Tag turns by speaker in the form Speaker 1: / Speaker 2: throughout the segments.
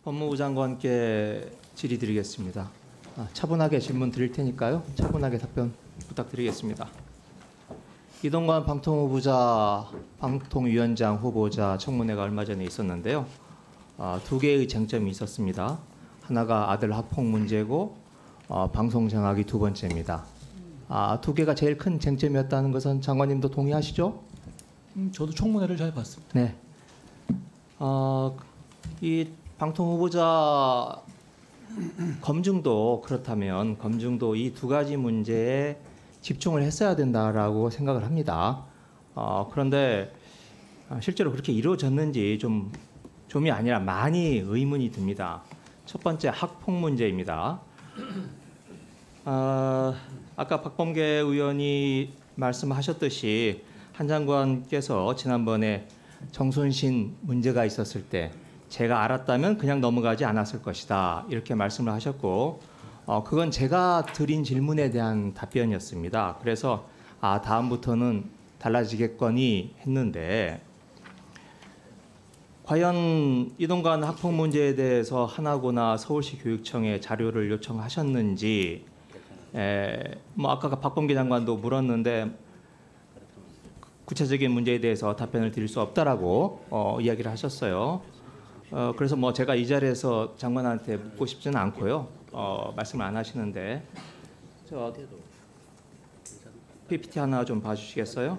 Speaker 1: 법무부 장관께 질의드리겠습니다. 차분하게 질문 드릴 테니까요. 차분하게 답변 부탁드리겠습니다. 이동관 방통위부자 방통위원장 후보자 청문회가 얼마 전에 있었는데요. 두 개의 쟁점이 있었습니다. 하나가 아들 학폭 문제고 방송 장악이 두 번째입니다. 두 개가 제일 큰 쟁점이었다는 것은 장관님도 동의하시죠?
Speaker 2: 저도 청문회를 잘 봤습니다.
Speaker 1: 네. 이 방통 후보자 검증도 그렇다면 검증도 이 두 가지 문제에 집중을 했어야 된다라고 생각을 합니다. 그런데 실제로 그렇게 이루어졌는지 좀이 아니라 많이 의문이 듭니다. 첫 번째 학폭 문제입니다. 아까 박범계 의원이 말씀하셨듯이 한 장관께서 지난번에 정순신 문제가 있었을 때 제가 알았다면 그냥 넘어가지 않았을 것이다 이렇게 말씀을 하셨고 그건 제가 드린 질문에 대한 답변이었습니다. 그래서 다음부터는 달라지겠거니 했는데 과연 이동관 학폭 문제에 대해서 하나고나 서울시 교육청에 자료를 요청하셨는지 아까 박범계 장관도 물었는데 구체적인 문제에 대해서 답변을 드릴 수 없다라고 이야기를 하셨어요. 그래서 제가 이 자리에서 장관한테 묻고 싶지는 않고요. 말씀을 안 하시는데 저 PPT 하나 좀 봐주시겠어요?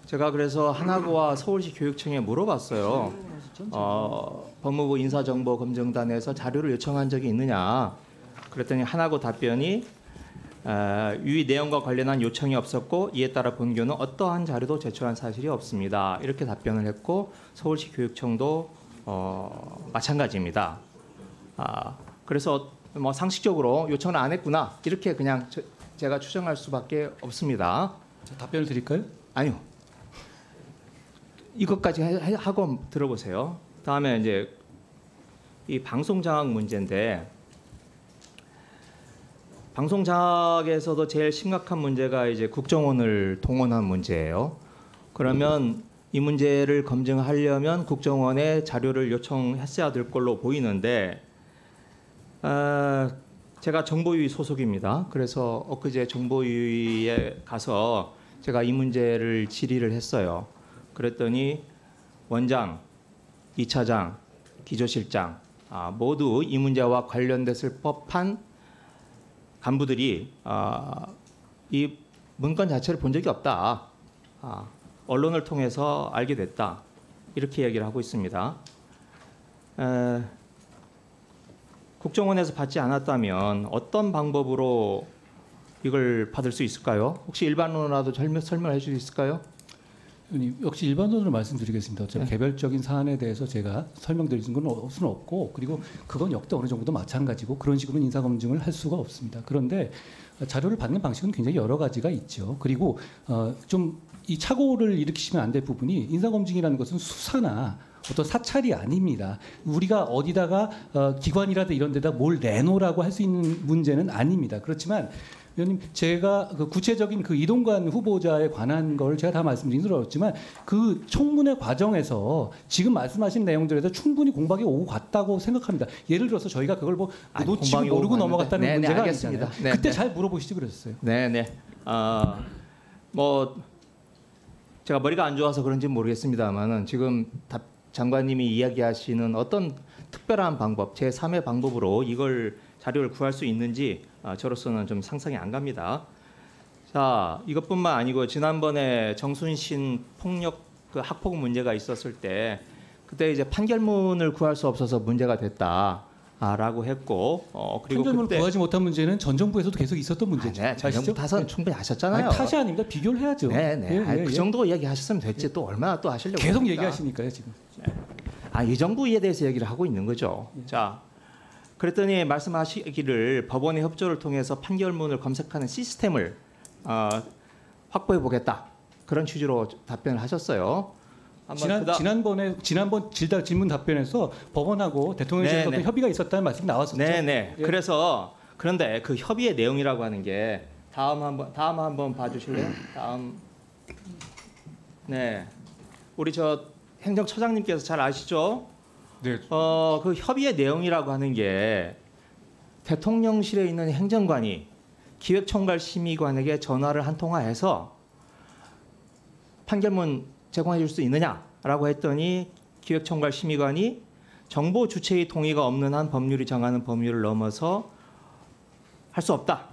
Speaker 1: 제가 그래서 하나고와 서울시 교육청에 물어봤어요. 법무부 인사정보검증단에서 자료를 요청한 적이 있느냐? 그랬더니 하나고 답변이 위 내용과 관련한 요청이 없었고 이에 따라 본교는 어떠한 자료도 제출한 사실이 없습니다. 이렇게 답변을 했고 서울시 교육청도 마찬가지입니다. 그래서 상식적으로 요청을 안 했구나 이렇게 그냥 제가 추정할 수밖에 없습니다.
Speaker 2: 답변을 드릴까요?
Speaker 1: 아니요. 이것까지 하고 들어보세요. 다음에 이제 이 방송 장악 문제인데 방송 장악에서도 제일 심각한 문제가 이제 국정원을 동원한 문제예요. 그러면 이 문제를 검증하려면 국정원에 자료를 요청했어야 될 걸로 보이는데 제가 정보유의 소속입니다. 그래서 엊그제 정보유의에 가서 제가 이 문제를 질의를 했어요. 그랬더니 원장, 2차장, 기조실장 모두 이 문제와 관련됐을 법한 간부들이 이 문건 자체를 본 적이 없다. 언론을 통해서 알게 됐다. 이렇게 얘기를 하고 있습니다. 국정원에서 받지 않았다면 어떤 방법으로 이걸 받을 수 있을까요? 혹시 일반론으로라도 설명해 주실 수 있을까요?
Speaker 2: 역시 일반론으로 말씀드리겠습니다. 어차피
Speaker 1: 네.
Speaker 2: 개별적인 사안에 대해서 제가 설명드릴 수는 없고 그리고 그건 역대 어느 정도 마찬가지고 그런 식으로 인사검증을 할 수가 없습니다. 그런데 자료를 받는 방식은 굉장히 여러 가지가 있죠. 그리고 좀 이 착오를 일으키시면 안 될 부분이 인사검증이라는 것은 수사나 어떤 사찰이 아닙니다. 우리가 어디다가 기관이라든 이런 데다 뭘 내놓으라고 할 수 있는 문제는 아닙니다. 그렇지만 위원님, 제가 구체적인 이동관 후보자에 관한 걸 제가 다 말씀드린 줄 알았지만 그 청문회 과정에서 지금 말씀하신 내용들에서 충분히 공박이 오고 갔다고 생각합니다. 예를 들어서 저희가 그걸 놓치고 모르고 넘어갔다는 문제가
Speaker 1: 알겠습니다.
Speaker 2: 아니잖아요. 그때 잘 물어보시지 그랬어요.
Speaker 1: 네네. 제가 머리가 안 좋아서 그런지 모르겠습니다만은 지금 장관님이 이야기하시는 어떤 특별한 방법, 제3의 방법으로 이걸 자료를 구할 수 있는지 저로서는 좀 상상이 안 갑니다. 자, 이것뿐만 아니고 지난번에 정순신 폭력 학폭 문제가 있었을 때 그때 이제 판결문을 구할 수 없어서 문제가 됐다라고 했고 그리고
Speaker 2: 판결문을
Speaker 1: 그때
Speaker 2: 구하지 못한 문제는 전 정부에서도 계속 있었던 문제죠.
Speaker 1: 네, 전 정부 탓은 충분히 하셨잖아요.
Speaker 2: 탓이 아닙니다. 비교를 해야죠.
Speaker 1: 네. 그 정도 이야기하셨으면 됐지 또 얼마나 또 하시려고
Speaker 2: 계속
Speaker 1: 합니까?
Speaker 2: 얘기하시니까요 지금.
Speaker 1: 이 정부에 대해서 얘기를 하고 있는 거죠. 자, 그랬더니 말씀하시기를 법원의 협조를 통해서 판결문을 검색하는 시스템을 확보해 보겠다. 그런 취지로 답변을 하셨어요.
Speaker 2: 지난번 질문 답변에서 법원하고 대통령실에서 어떤 협의가 있었다는 말씀이 나왔었죠.
Speaker 1: 네네. 예. 그래서 그런데 그 협의의 내용이라고 하는 게 다음 한번 봐주실래요? 다음. 네. 우리 행정처장님께서 잘 아시죠?
Speaker 3: 네,
Speaker 1: 그 협의의 내용이라고 하는 게 대통령실에 있는 행정관이 기획총괄심의관에게 전화를 한 통화해서 판결문 제공해 줄 수 있느냐라고 했더니 기획총괄심의관이 정보 주체의 동의가 없는 한 법률이 정하는 범위를 넘어서 할 수 없다.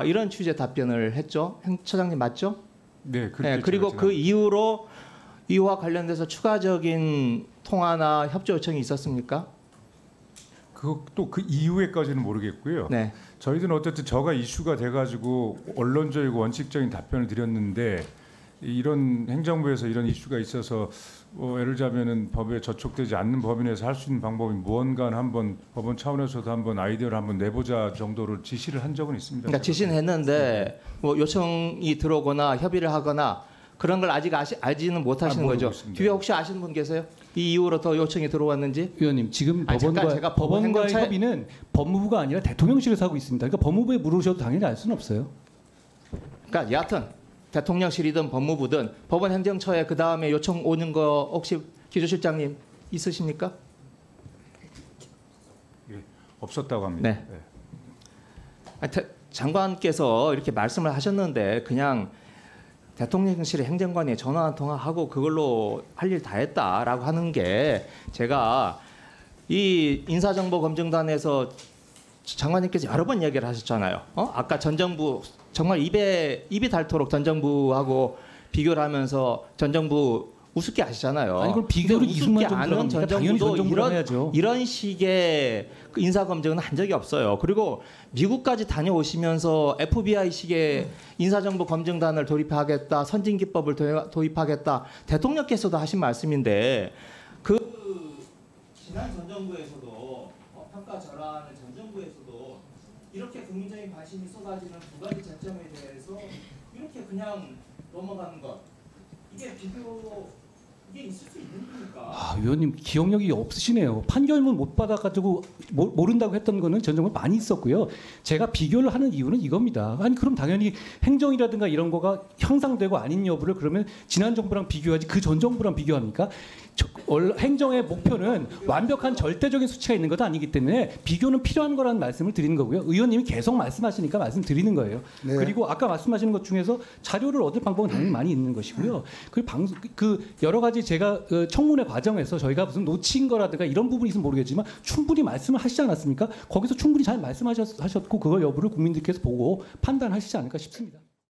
Speaker 1: 이런 취지의 답변을 했죠. 행처장님 맞죠?
Speaker 3: 네,
Speaker 1: 네, 그리고 그 이후로 이와 관련돼서 추가적인 통화나 협조 요청이 있었습니까?
Speaker 3: 그것도 그 이후에까지는 모르겠고요.
Speaker 1: 네.
Speaker 3: 저희들은 어쨌든 저가 이슈가 돼가지고 언론적이고 원칙적인 답변을 드렸는데 이런 행정부에서 이런 이슈가 있어서 예를 들자면은 법에 저촉되지 않는 법인에서 할 수 있는 방법이 무언가 한번 법원 차원에서도 한번 아이디어를 한번 내보자 정도로 지시를 한 적은 있습니다.
Speaker 1: 그러니까 지시는 했는데 뭐 요청이 들어오거나 협의를 하거나 그런 걸 아직 알지는 못하시는 거죠.
Speaker 3: 있습니다.
Speaker 1: 뒤에 혹시 아시는 분 계세요? 이 이후로 더 요청이 들어왔는지?
Speaker 2: 의원님 지금
Speaker 1: 아니, 잠깐 제가
Speaker 2: 법원과의
Speaker 1: 행정처에-
Speaker 2: 협의는 법무부가 아니라 대통령실에서 하고 있습니다. 그러니까 법무부에 물으셔도 당연히 알 수는 없어요.
Speaker 1: 그러니까 여하튼 대통령실이든 법무부든 법원 행정처에 그 다음에 요청 오는 거 혹시 기조실장님 있으십니까?
Speaker 3: 없었다고 합니다.
Speaker 1: 네. 장관께서 이렇게 말씀을 하셨는데 그냥 대통령실의 행정관이 전화 한 통화하고 그걸로 할 일 다 했다라고 하는 게 제가 이 인사정보검증단에서 장관님께서 여러 번 이야기를 하셨잖아요. 아까 전 정부 정말 입이 닳도록 전 정부하고 비교를 하면서 전 정부 우습게 하시잖아요.
Speaker 2: 아니 그럼 비교를
Speaker 1: 근데
Speaker 2: 이승만
Speaker 1: 우습게
Speaker 2: 정부
Speaker 1: 아는
Speaker 2: 들어갑니까?
Speaker 1: 전
Speaker 2: 당연히 전
Speaker 1: 정부도
Speaker 2: 정부로 해야죠.
Speaker 1: 이런 식의 그 인사검증은 한 적이 없어요. 그리고 미국까지 다녀오시면서 FBI식의 인사정보검증단을 도입하겠다, 선진기법을 도입하겠다, 대통령께서도 하신 말씀인데 그 지난 전 정부에서도 평가절하하는 전 정부에서도 이렇게 국민적인 관심이 쏟아지는 두 가지 쟁점에 대해서 이렇게 그냥 넘어가는 것 이게 이게 있을 수 있는 겁니까?
Speaker 2: 의원님 기억력이 없으시네요. 판결문 못 받아가지고 모른다고 했던 거는 전 정부 많이 있었고요. 제가 비교를 하는 이유는 이겁니다. 아니 그럼 당연히 행정이라든가 이런 거가 형상되고 아닌 여부를 그러면 지난 정부랑 비교하지 그 전 정부랑 비교합니까? 행정의 목표는 완벽한 절대적인 수치가 있는 것도 아니기 때문에 비교는 필요한 거라는 말씀을 드리는 거고요. 의원님이 계속 말씀하시니까 말씀드리는 거예요.
Speaker 4: 네.
Speaker 2: 그리고 아까 말씀하시는 것 중에서 자료를 얻을 방법은 당연히 많이 있는 것이고요. 그 여러 가지 제가 청문회 과정에서 저희가 무슨 놓친 거라든가 이런 부분이 있으면 모르겠지만 충분히 말씀을 하시지 않았습니까? 거기서 충분히 잘 말씀하셨고 그걸 여부를 국민들께서 보고 판단하시지 않을까 싶습니다.